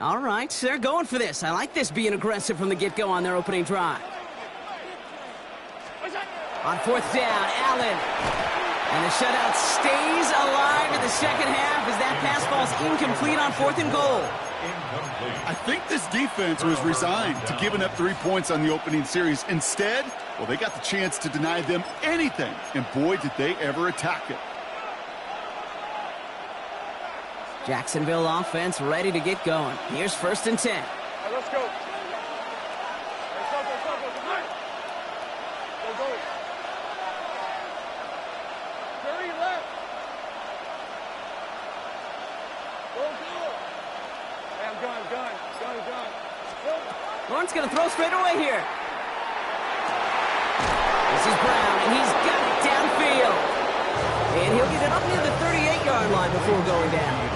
All right, they're going for this. I like this being aggressive from the get-go on their opening drive. On fourth down, Allen. And the shutout stays alive in the second half as that pass ball's incomplete on fourth and goal. I think this defense was resigned to giving up 3 points on the opening series. Instead, well, they got the chance to deny them anything, and boy, did they ever attack it. Jacksonville offense ready to get going. Here's 1st and 10. All right, let's go. Go. 30 left. Go. Hey, I'm gun. Lawrence going to throw straight away here. This is Brown, and he's got it downfield. And he'll get it up near the 38-yard line before going down.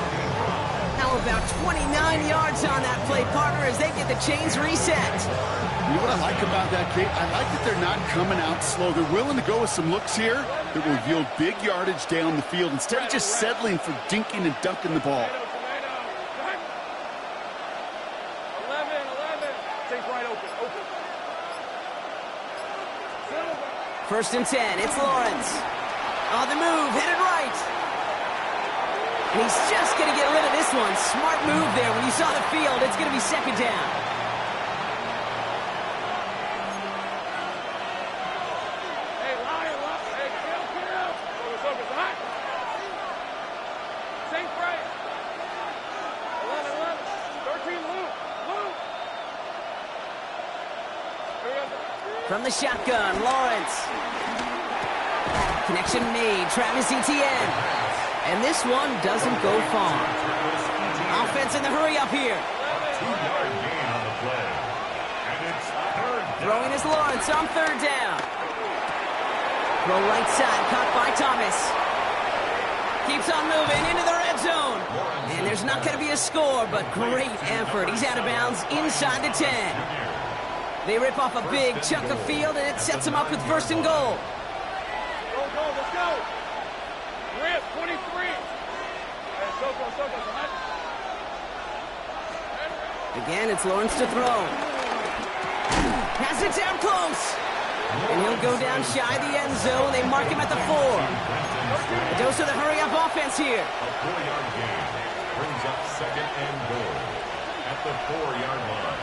Now about 29 yards on that play, partner, as they get the chains reset. You know what I like about that, Kate? I like that they're not coming out slow. They're willing to go with some looks here that will yield big yardage down the field instead of just settling for dinking and dunking the ball. 1st and 10, it's Lawrence. On the move, headed right. And he's just going to get rid of this one. Smart move there. When you saw the field, it's going to be 2nd down. Hey, Lion, hey, kill. Focus, hot. Saint Frank. 11, 13, Luke. From the shotgun, Lawrence. Connection made, Travis Etienne. And this one doesn't go far. Offense in the hurry up here. 2-yard gain on the play. And it's 3rd down. Throwing is Lawrence on 3rd down. Throw right side, caught by Thomas. Keeps on moving into the red zone. And there's not going to be a score, but great effort. He's out of bounds inside the 10. They rip off a big chunk of field, and it sets them up with 1st and goal. Go, let's go. Rip, 23. Hey, Soko. Again, it's Lawrence to throw. Pass it down close. And he'll go down shy of the end zone. They mark him at the 4. A dose of the hurry-up offense here. A 4-yard gain brings up 2nd and goal at the 4-yard line.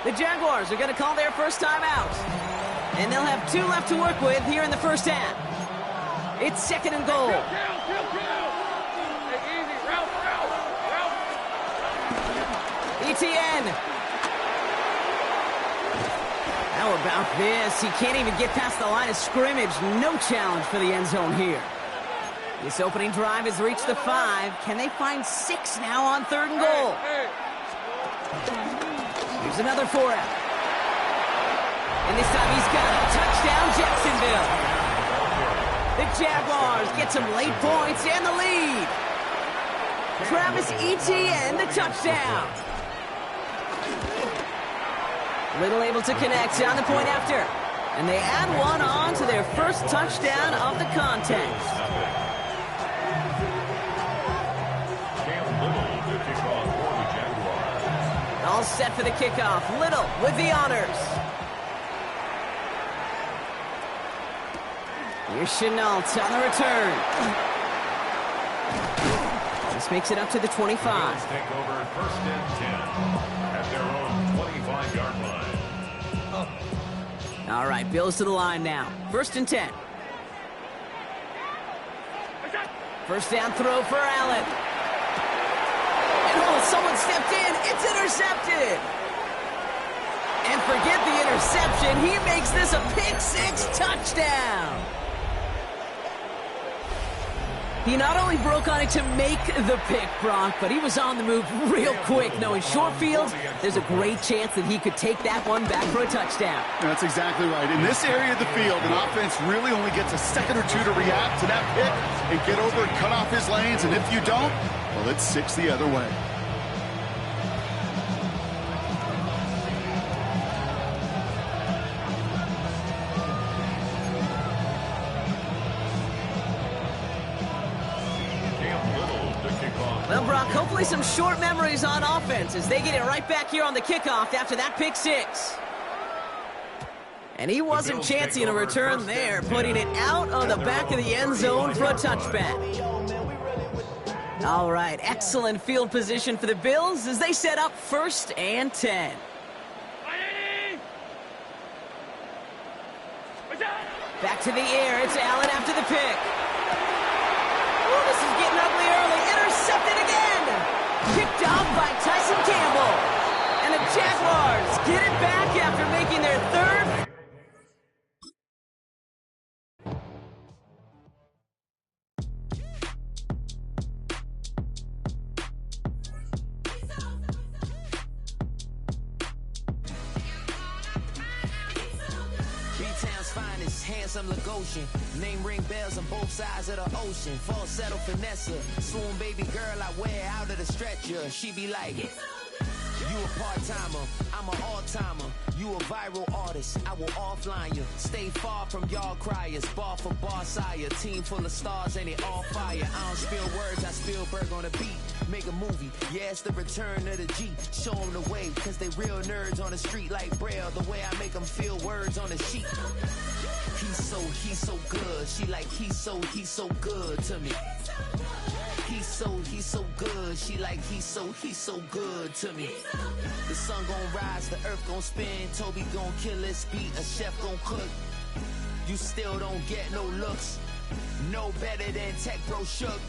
The Jaguars are going to call their first time out. And they'll have 2 left to work with here in the first half. It's 2nd and goal. Kill. Hey, easy. Route. Etienne. How about this? He can't even get past the line of scrimmage. No challenge for the end zone here. This opening drive has reached the 5. Can they find 6 now on 3rd and goal? Hey. Here's another 4 out. And this time he's got it. Touchdown, Jacksonville. The Jaguars get some late points and the lead. Travis Etienne, the touchdown. Little able to connect on the point after. And they add one on to their first touchdown of the contest. All set for the kickoff. Little with the honors. Here's Chenault on the return. This makes it up to the 25. Bills take over 1st and 10 at their own 25-yard line. All right, Bills to the line now. 1st and 10. First down throw for Allen. And someone stepped in. It's intercepted. And forget the interception. He makes this a pick-6 touchdown. He not only broke on it to make the pick, Brock, but he was on the move real quick. Knowing short fields, there's a great chance that he could take that one back for a touchdown. That's exactly right. In this area of the field, an offense really only gets a second or two to react to that pick and get over and cut off his lanes. And if you don't, well, it's 6 the other way. Probably some short memories on offense as they get it right back here on the kickoff after that pick six. And he wasn't chancing a return there, putting it out on the back of the end zone for a touchback. All right, excellent field position for the Bills as they set up 1st and 10. Back to the air, it's Allen after the pick. Ooh, this is getting ugly early, intercepted again! Picked off by Tyson Campbell. And the Jaguars get it back after making their 3rd. Handsome Lagosian, name ring bells on both sides of the ocean. Falsetto Vanessa, swoon baby girl I wear out of the stretcher. She be like, you a part-timer, I'm an all-timer. You a viral artist, I will offline you. Stay far from y'all criers, bar for bar sire. Team full of stars and it all fire. I don't spill words, I spill Berg on the beat. Make a movie, yeah, it's the return of the G. Show them the way, cause they real nerds on the street like Braille. The way I make them feel words on the sheet. He's so good. She like, he's so good to me. He's so good. She like, he's so good to me. The sun gon' rise, the earth gon' spin. Toby gon' kill this beat, a chef gon' cook. You still don't get no looks. No better than Tech Bro Shook.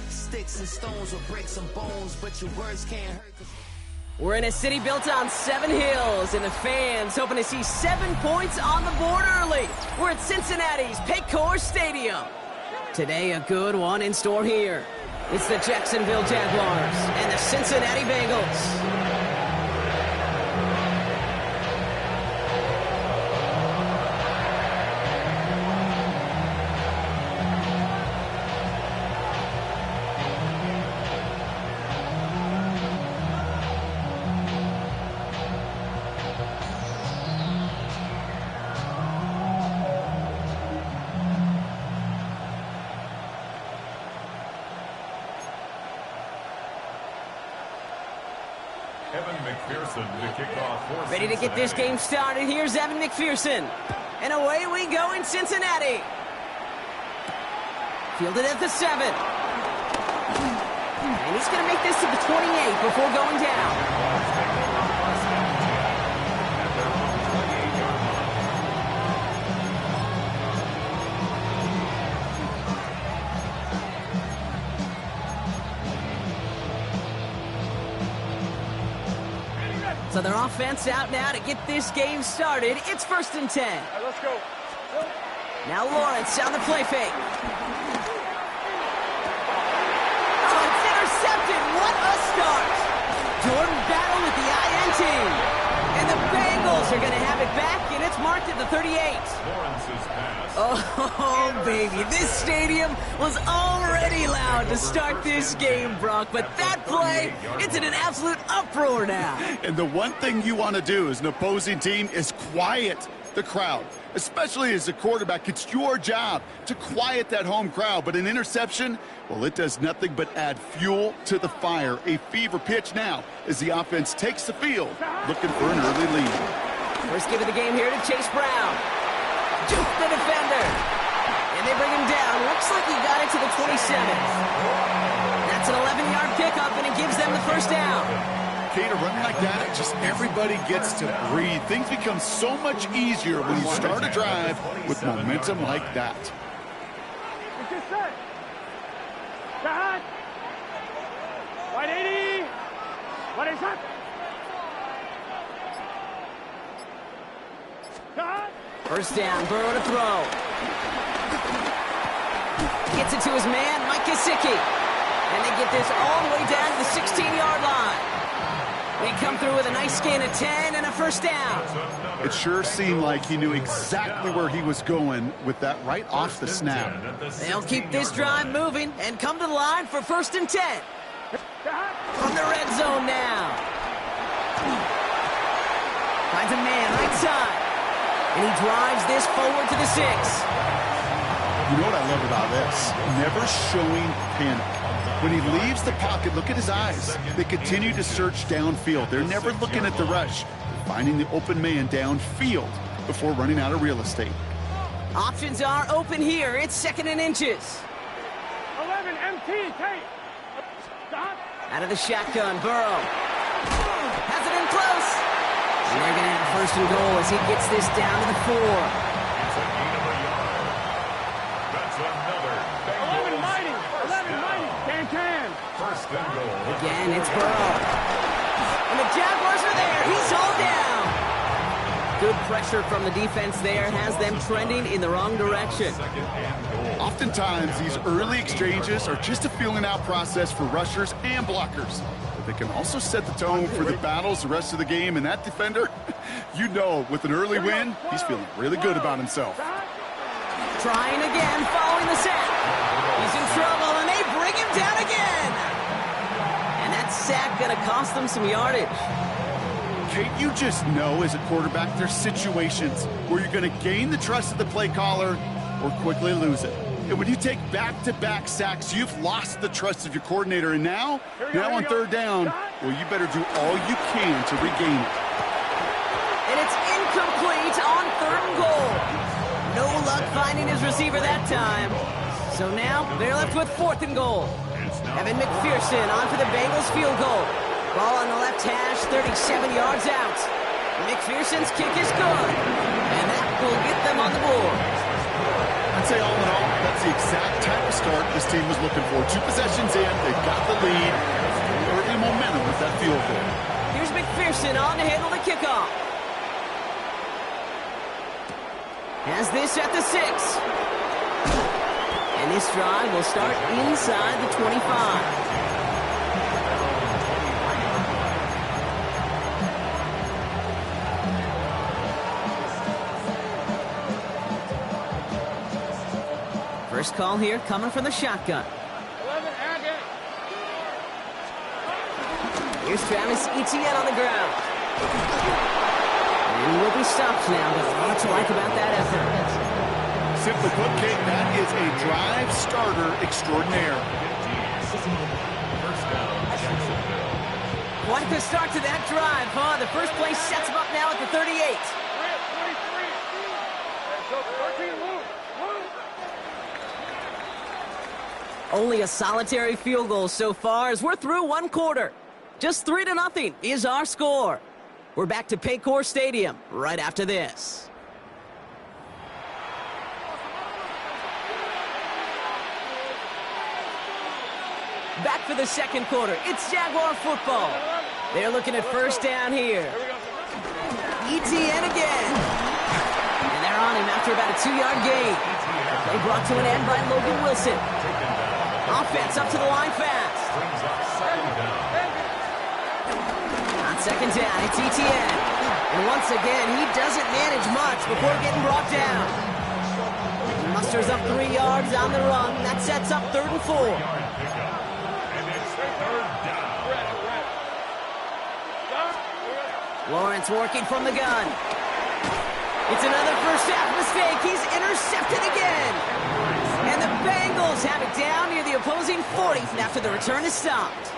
Sticks and stones will break some bones, but your words can't hurt. We're in a city built on 7 hills, and the fans hoping to see 7 points on the board early. We're at Cincinnati's Paycor Stadium. Today, a good one in store here. It's the Jacksonville Jaguars and the Cincinnati Bengals. Ready to get this game started. Here's Evan McPherson. And away we go in Cincinnati. Fielded at the 7. And he's going to make this to the 28 before going down. So their offense out now to get this game started. It's 1st and 10. All right, let's go. Now Lawrence on the play fake. Oh, it's intercepted. What a start. Jordan Battle with the INT. And the Bengals are going to have it back, and it's marked at the 38. Lawrence's pass. Oh, baby. This stadium was already loud to start this game, Brock. But that play, it's in an absolute uproar now. And the one thing you want to do as an opposing team is quiet the crowd, especially as a quarterback. It's your job to quiet that home crowd. But an interception, well, it does nothing but add fuel to the fire. A fever pitch now as the offense takes the field, looking for an early lead. First give of the game here to Chase Brown. Juke the defender. And they bring him down. Looks like he got it to the 27. That's an 11-yard pickup, and it gives them the first down. Kate, a run like that, just everybody gets to breathe. Things become so much easier when you start a drive with momentum like that. It's just set. Cut. 180. What is that? Cut. First down, Burrow to throw. Gets it to his man, Mike Gesicki. And they get this all the way down to the 16-yard line. They come through with a nice gain of 10 and a first down. It sure seemed like he knew exactly where he was going with that right off the snap. They'll keep this drive moving and come to the line for 1st and 10. From the red zone now. Finds a man right side. And he drives this forward to the 6. You know what I love about this? Never showing panic. When he leaves the pocket, look at his eyes. They continue to search downfield. They're never looking at the rush. They're finding the open man downfield before running out of real estate. Options are open here. It's 2nd and inches. 11 MT, Tate. Stop. Out of the shotgun, Burrow. Has it in close. And they're going to have 1st and goal as he gets this down to the 4. It's a gain of a yard. That's another. 11 mighty. 11 mighty. Can. 1st and goal. Again, it's Burrow. And the Jaguars are there. He's all down. Good pressure from the defense there has them trending in the wrong direction. 2nd and goal. Oftentimes, these early exchanges are just a feeling-out process for rushers and blockers. But they can also set the tone for the battles the rest of the game. And that defender, you know, with an early win, he's feeling really good about himself. Trying again, following the sack. He's in trouble, and they bring him down again. And that sack going to cost them some yardage. Kate, you just know as a quarterback, there's situations where you're going to gain the trust of the play caller or quickly lose it. And when you take back-to-back sacks, you've lost the trust of your coordinator. And now on 3rd down, well, you better do all you can to regain it. And it's incomplete on 3rd and goal. No luck finding his receiver that time. So now they're left with 4th and goal. Evan McPherson on for the Bengals field goal. Ball on the left hash, 37 yards out. McPherson's kick is good. And that will get them on the board. I'd say all in all, that's the exact type of start this team was looking for. 2 possessions in, they've got the lead. Early momentum with that field goal. Here's McPherson on to handle the kickoff. Has this at the 6. And this drive will start inside the 25. First call here coming from the shotgun. 11 Agate. Here's Travis Etienne on the ground. And he will be stopped now, but what to like about that effort? Simply put, Kate, that is a drive starter extraordinaire. 1st down, Jacksonville. Quite the start to that drive, huh? The first play sets him up now at the 38. 23. So 13 move. Only a solitary field goal so far as we're through 1 quarter. Just 3-0 is our score. We're back to Paycor Stadium right after this. Back for the 2nd quarter. It's Jaguar football. They're looking at 1st down here. Etienne again. And they're on him after about a 2-yard gain. Play brought to an end by Logan Wilson. Offense up to the line fast. Brings up 2nd down. On 2nd down, it's Etienne. And once again, he doesn't manage much before getting brought down. He musters up 3 yards on the run. That sets up 3rd and 4. And it's 3rd down. Lawrence working from the gun. It's another first half mistake. He's intercepted again. And the Bengals have it down near the opposing 40 after the return is stopped.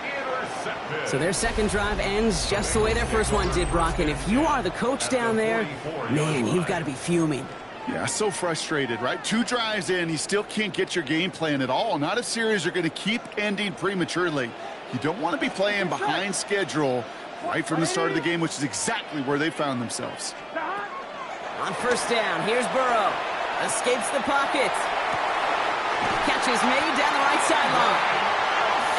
So their 2nd drive ends just the way their first one did, Brock. And if you are the coach down there, man, you've got to be fuming. Yeah, so frustrated, right? 2 drives in, you still can't get your game plan at all. Not a series you're going to keep ending prematurely. You don't want to be playing behind schedule right from the start of the game, which is exactly where they found themselves. On 1st down, here's Burrow. Escapes the pocket. Catch is made down the right sideline.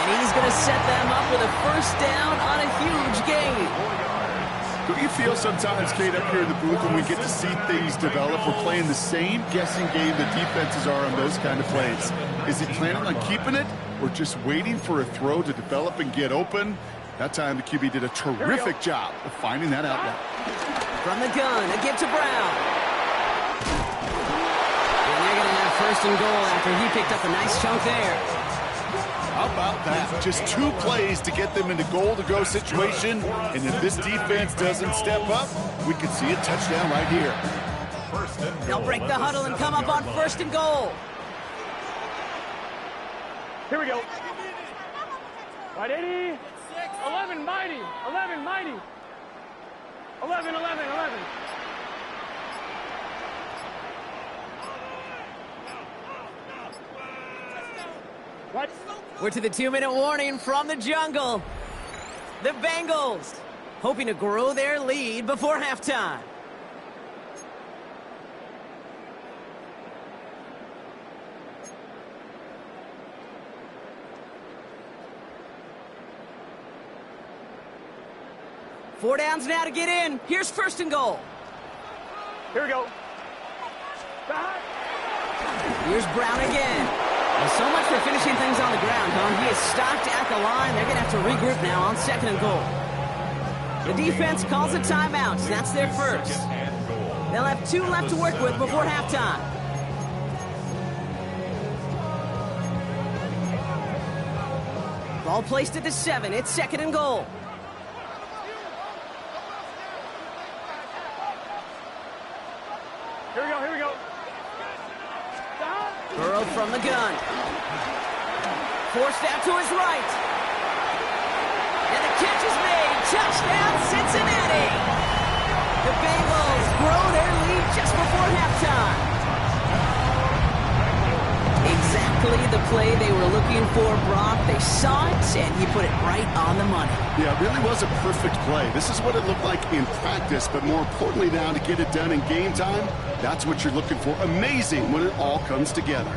And he's going to set them up with a 1st down on a huge gain. Don't you feel sometimes, Kate, up here in the booth when we get to see things develop, we're playing the same guessing game the defenses are on those kind of plays? Is he planning on keeping it or just waiting for a throw to develop and get open? That time the QB did a terrific job of finding that outlet. From the gun, a give to Brown. And they're going to have 1st and goal after he picked up a nice chunk there. How about that? Just 2 plays to get them into goal-to-go situation. And if this defense doesn't step up, we could see a touchdown right here. They'll break the huddle and come up on 1st and goal. Here we go. Right, 80. 11 mighty. 11 mighty. 11, 11, 11. What? We're to the 2-minute warning from the jungle. The Bengals hoping to grow their lead before halftime. Four downs now to get in. Here's first and goal. Here we go. Here's Brown again. Well, so much for finishing things on the ground, huh? He is stopped at the line. They're going to have to regroup now on second and goal. The defense calls a timeout. That's their first. They'll have 2 left to work with before halftime. Ball placed at the 7. It's second and goal. Here we go, here we go. Burrow from the gun. Forced out to his right. And the catch is made. Touchdown, Cincinnati. The Bengals grow their lead just before halftime. Exactly the play they were looking for, Brock. They saw it, and he put it right on the money. Yeah, it really was a perfect play. This is what it looked like in practice, but more importantly now to get it done in game time, that's what you're looking for. Amazing when it all comes together.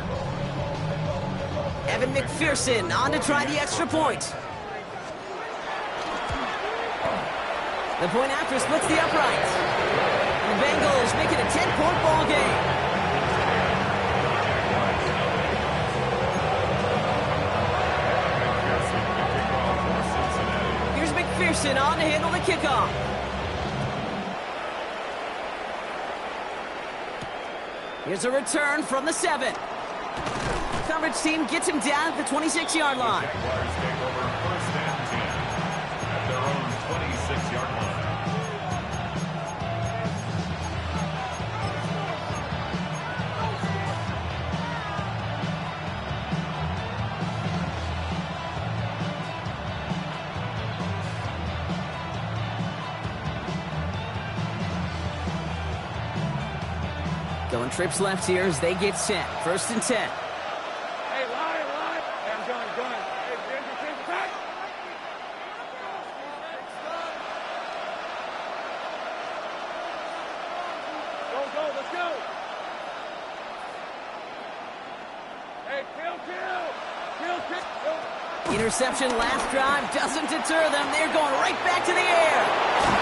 Evan McPherson on to try the extra point. The point after splits the uprights. The Bengals make it a 10-point ball game. Here's McPherson on to handle the kickoff. Here's a return from the 7. Coverage team gets him down at the 26-yard line. Jaguars take over first and 10 at their own 26-yard line. Going trips left here as they get set. First and 10. Hey, line. Hey, I'm done. Hey, change attack. Go, let's go. Hey, kill. Interception last drive doesn't deter them. They're going right back to the air.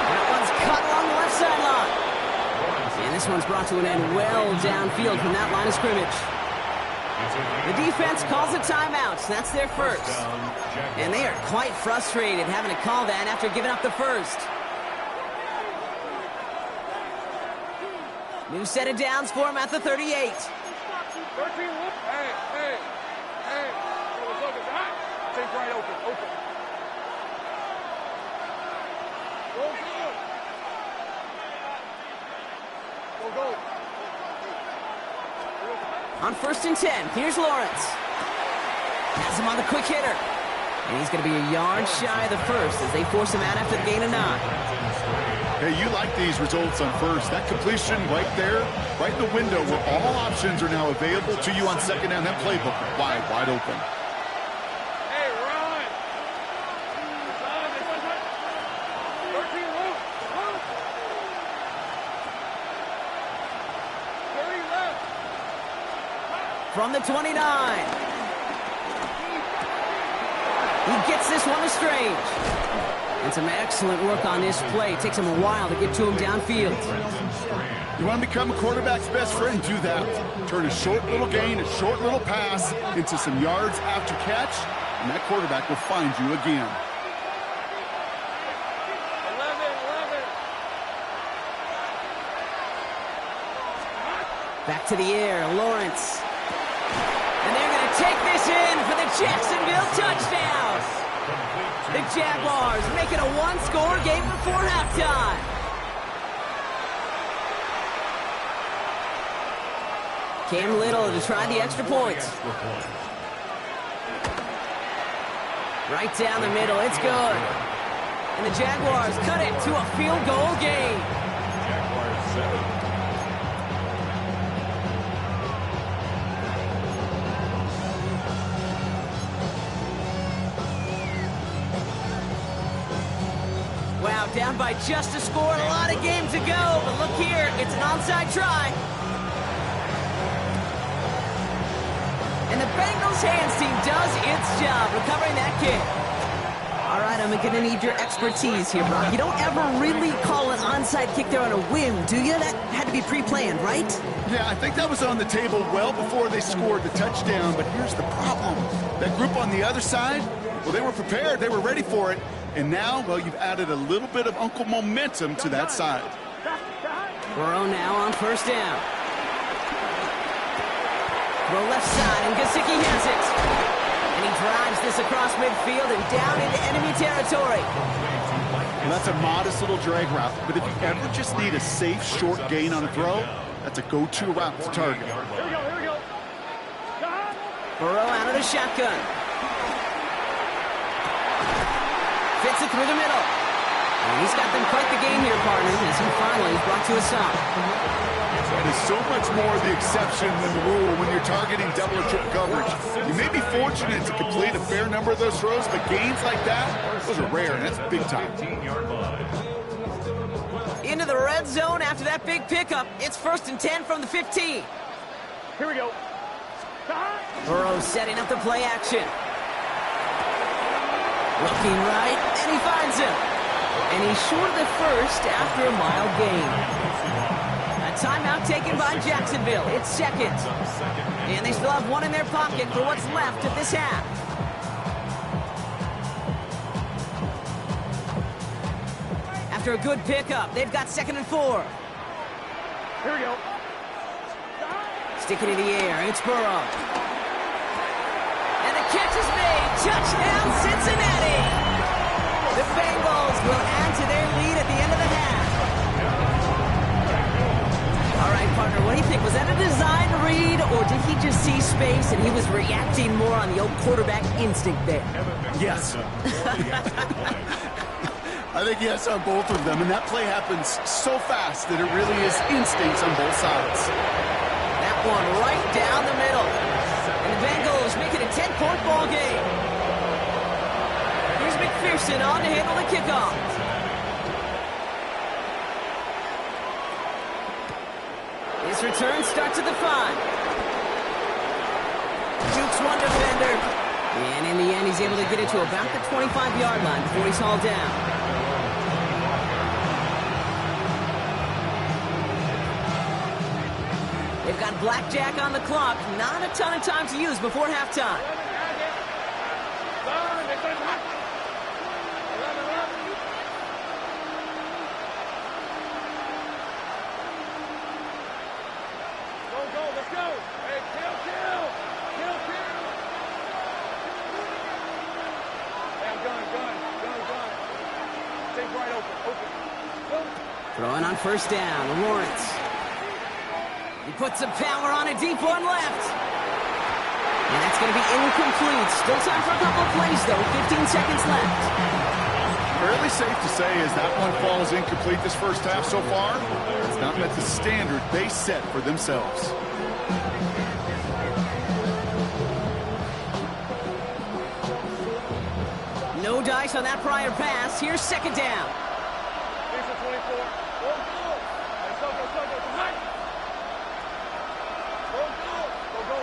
That one's cut along the left sideline. And this one's brought to an end well downfield from that line of scrimmage. The defense calls a timeout. That's their first. And they are quite frustrated having to call that after giving up the first. New set of downs for him at the 38. 13, hey. Take right open. Go. On first and 10, here's Lawrence. Has him on the quick hitter. And he's going to be a yard shy of the first as they force him out after the gain of 9. Hey, you like these results on first. That completion right there, right in the window where all options are now available to you on second down. That playbook wide open. Hey, run. 13, loose. 30 left. From the 29. He gets this one to Strange. And some excellent work on this play. It takes him a while to get to him downfield. You want to become a quarterback's best friend? Do that. Turn a short little gain, a short little pass into some yards after catch, and that quarterback will find you again. 11. Back to the air, Lawrence. And they're going to take this in for the Jacksonville touchdown. The Jaguars make it a one-score game before halftime. Cam Little to try the extra point. Right down the middle. It's good. And the Jaguars cut it to a field goal game. Jaguars 7. Wow, down by just a score. A lot of game to go. But look here, it's an onside try. And the Bengals hands team does its job recovering that kick. All right, I'm going to need your expertise here, Brock. You don't ever really call an onside kick there on a whim, do you? That had to be pre-planned, right? Yeah, I think that was on the table well before they scored the touchdown, but here's the problem. That group on the other side, well, they were prepared. They were ready for it. And now, well, you've added a little bit of Uncle momentum to that side. Burrow now on first down. Throw left side, and Gesicki has it. And he drives this across midfield and down into enemy territory. Well, that's a modest little drag route, but if you ever just need a safe, short gain on a throw, that's a go-to route to target. Here we go. Burrow out of the shotgun. Fits it through the middle. And he's got them quite the game here, partner, as he finally is brought to a stop. That is so much more the exception than the rule when you're targeting double or triple coverage. You may be fortunate to complete a fair number of those throws, but gains like that, those are rare, and that's big time. 15-yard line. Into the red zone after that big pickup. It's 1st and 10 from the 15. Here we go. Burrow setting up the play action. Looking right, and he finds him. And he's short of the first after a mild gain. A timeout taken by Jacksonville. It's second. And they still have one in their pocket for what's left of this half. After a good pickup, they've got 2nd and 4. Here we go. Stick it in the air. It's Burrow. And the catch is made. Touchdown, Cincinnati. The Bengals will add to their lead at the end of the half. All right, partner, what do you think? Was that a design read, or did he just see space and he was reacting more on the old quarterback instinct there? Yes. I think yes on both of them, and that play happens so fast that it really is instincts on both sides. That one right down the middle. And the Bengals make it a 10-point ball game. Here's McPherson on to handle the kickoff. This return starts at the 5. Jukes one defender. And in the end, he's able to get it to about the 25-yard line before he's hauled down. They've got blackjack on the clock. Not a ton of time to use before halftime. Let's go. Hey, kill. Hey, I'm gun. Stay right open. Throwing on first down, Lawrence. He puts some power on a deep one left. And that's going to be incomplete. Still time for a couple of plays, though. 15 seconds left. Fairly safe to say as that one falls incomplete this first half so far. It's not met the standard they set for themselves. No dice on that prior pass. Here's 2nd down. Here's the 24. Go. Let's go. Tonight. Go.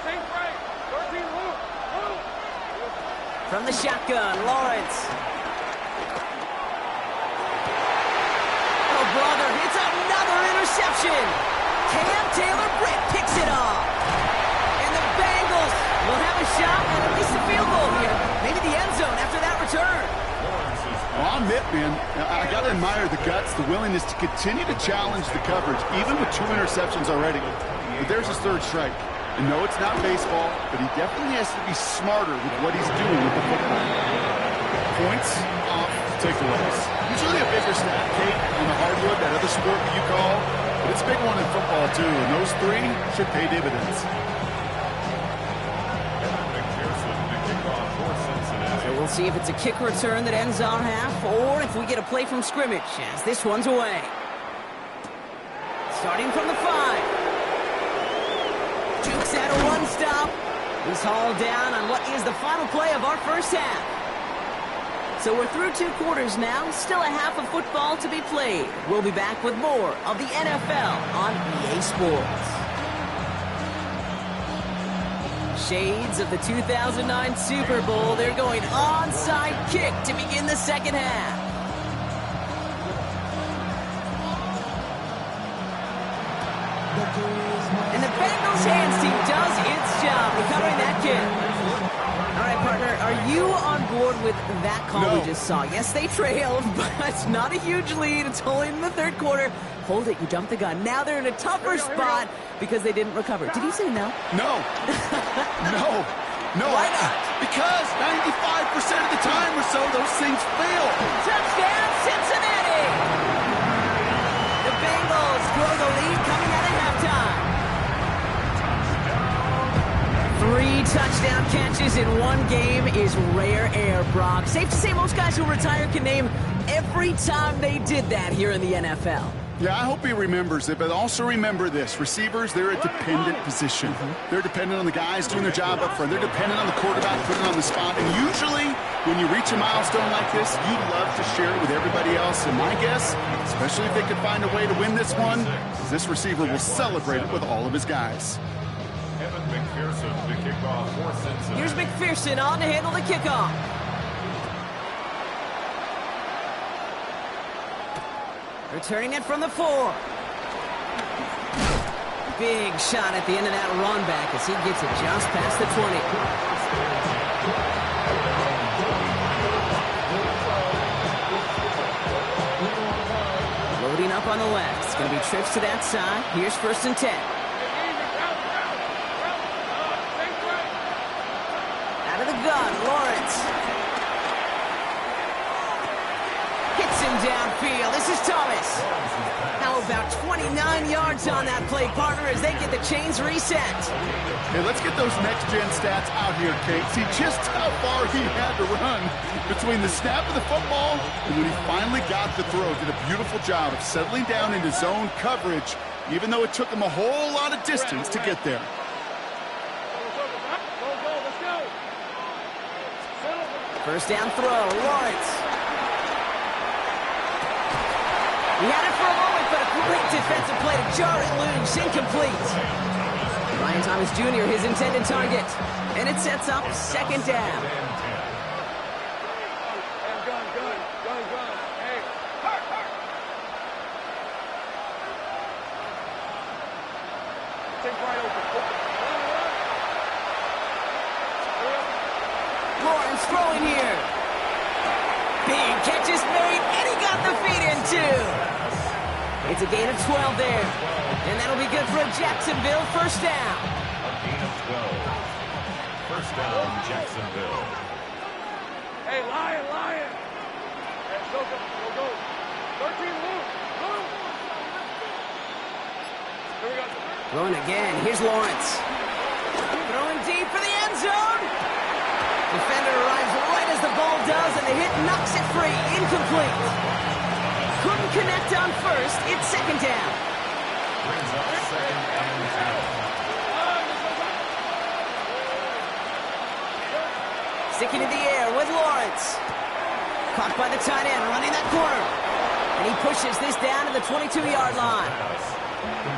Same break. 13 loop. From the shotgun, Lawrence. Oh, brother, it's another interception. Cam Taylor-Britt picks it off. And the Bengals will have a shot at least a field goal here. Maybe the end zone after that return. Well, I'll admit, man, I got to admire the guts, the willingness to continue to challenge the coverage, even with 2 interceptions already. But there's his 3rd strike. And no, it's not baseball, but he definitely has to be smarter with what he's doing with the football. Points off takeaways. Usually a bigger stat, Kate, on the hardwood, that other sport that you call. But it's a big one in football, too. And those 3 should pay dividends. McPherson, the kickoff for Cincinnati. see if it's a kick return that ends our half, or if we get a play from scrimmage, as this one's away. Starting from the 5. Jukes out a one-stop. He's hauled down on what is the final play of our first half. So we're through 2 quarters now, still a half of football to be played. We'll be back with more of the NFL on EA Sports. Shades of the 2009 Super Bowl. They're going onside kick to begin the second half. And the Bengals hands team does its job recovering that kick. All right, partner, are you on board with that call we just saw? Yes, they trailed, but it's not a huge lead. It's only in the 3rd quarter. Hold it, you jumped the gun. Now they're in a tougher spot because they didn't recover. Did you say no? No. No. Why not? Because 95% of the time or so, those things fail. Touchdown, Cincinnati! The Bengals grow the lead coming out of halftime. 3 touchdown catches in one game is rare air, Brock. Safe to say most guys who retire can name every time they did that here in the NFL. Yeah, I hope he remembers it, but also remember this. Receivers, they're a dependent position. They're dependent on the guys doing their job up front. They're dependent on the quarterback putting on the spot. And usually, when you reach a milestone like this, you love to share it with everybody else. And my guess, especially if they could find a way to win this one, is this receiver will celebrate it with all of his guys. McPherson to kick off for Cincinnati. Here's McPherson on to handle the kickoff. Returning it from the 4. Big shot at the end of that run back as he gets it just past the 20. Loading up on the left. It's going to be trips to that side. Here's 1st and 10. Out of the gun, Lawrence. Hits him downfield. This is Thomas. How about 29 yards on that play, partner, as they get the chains reset. Hey, let's get those next-gen stats out here, Kate. See just how far he had to run between the snap of the football and when he finally got the throw. Did a beautiful job of settling down into zone coverage, even though it took him a whole lot of distance to get there. First down throw, Lawrence. He had it for a moment, but a great defensive play to jar it loose. Incomplete. Ryan Thomas Jr., his intended target. And it sets up 2nd down. Lawrence throwing here. Big catch is made, and he got the feet in too. It's a gain of 12 there. And that'll be good for a Jacksonville 1st down. A gain of 12. 1st down, Jacksonville. Hey, Lion. Hey, go. 13, move. Here we go. Throwing again. Here's Lawrence. Throwing deep for the end zone. Defender arrives right as the ball does, and the hit knocks it free. Incomplete. Couldn't connect on 1st. It's 2nd down. Brings up 2nd and 10. Sticking in the air with Lawrence. Caught by the tight end, running that corner. And he pushes this down to the 22-yard line.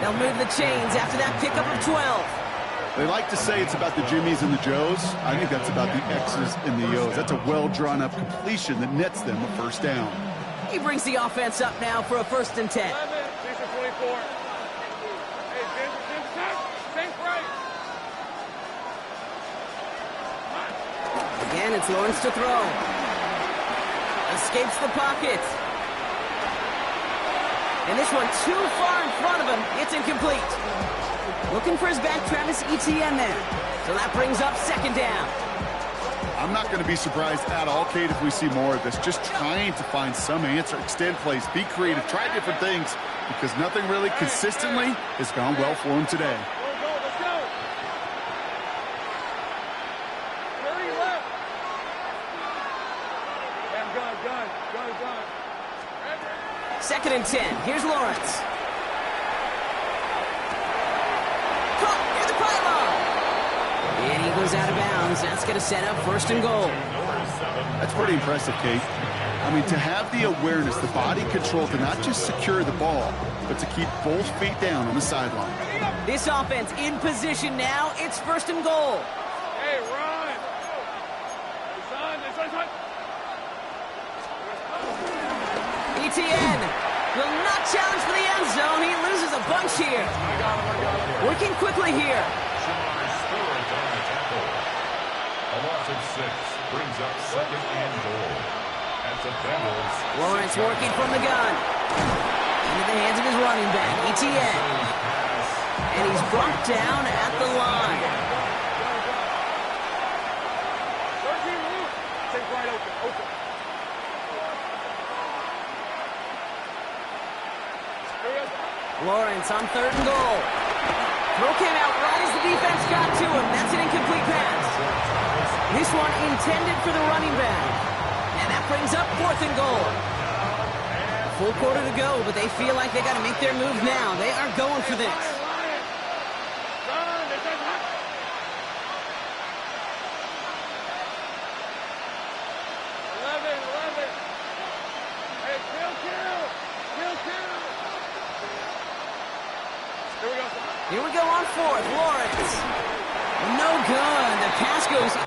They'll move the chains after that pickup of 12. They like to say it's about the Jimmies and the Joes. I think that's about the X's and the O's. That's a well-drawn-up completion that nets them a 1st down. He brings the offense up now for a 1st and 10. 24. Hey, Jim, think right. Again, it's Lawrence to throw. Escapes the pocket. And this one too far in front of him. It's incomplete. Looking for his back, Travis Etienne there. So that brings up 2nd down. I'm not going to be surprised at all, Kate, if we see more of this. Just trying to find some answer, extend plays, be creative, try different things, because nothing really consistently has gone well for him today. Let's go. 30 left. 2nd and 10. Here's Lawrence. Caught near the pylon. And he goes out of bounds. That's going to set up 1st and goal. That's pretty impressive, Kate. I mean, to have the awareness, the body control to not just secure the ball, but to keep both feet down on the sideline. This offense in position now. It's 1st and goal. Hey, run! Son. ETN will not challenge for the end zone. He loses a bunch here. I got him. Working quickly here. A loss of 6 brings up 2nd and goal. At the Bengals. Lawrence working from the gun. Into the hands of his running back, ETN. And he's brought down at the line. 13 move. Take right open. Lawrence on 3rd and goal. Throw came out right as the defense got to him. That's an incomplete pass. This one intended for the running back. And that brings up 4th and goal. Full quarter to go, but they feel like they got to make their move now. They are going for this. Here we go on 4th. Lawrence. No good. The pass goes